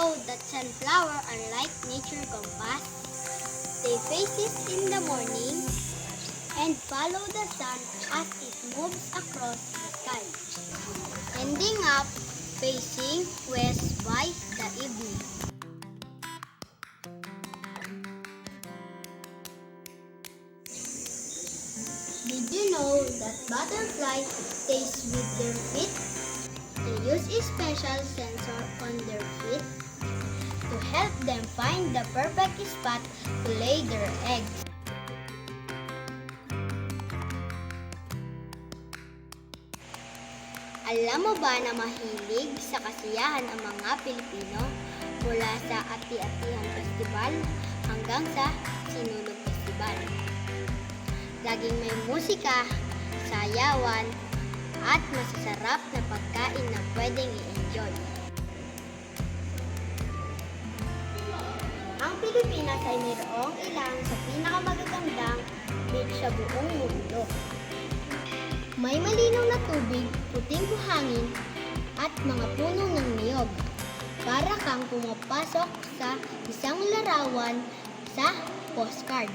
know that sunflowers are like nature compass? They faces in the morning and follow the sun as it moves across the sky, ending up facing west by the evening. Did you know that butterflies taste with their feet? They use a special sensor on their feet to help them find the perfect spot to lay their eggs. Alam mo ba na mahilig sa kasiyahan ang mga Pilipino mula sa Ati-Atihan Festival hanggang sa Sinulog Festival? Laging may musika, sayawan, at masasarap na pagkain na pwedeng i-enjoy. Ang Pilipinas ay mayroong ilang sa pinakamagagandang beach sa buong mundo. May malinaw na tubig, puting buhangin, at mga puno ng niyog. Para kang pumapasok sa isang larawan sa postcard.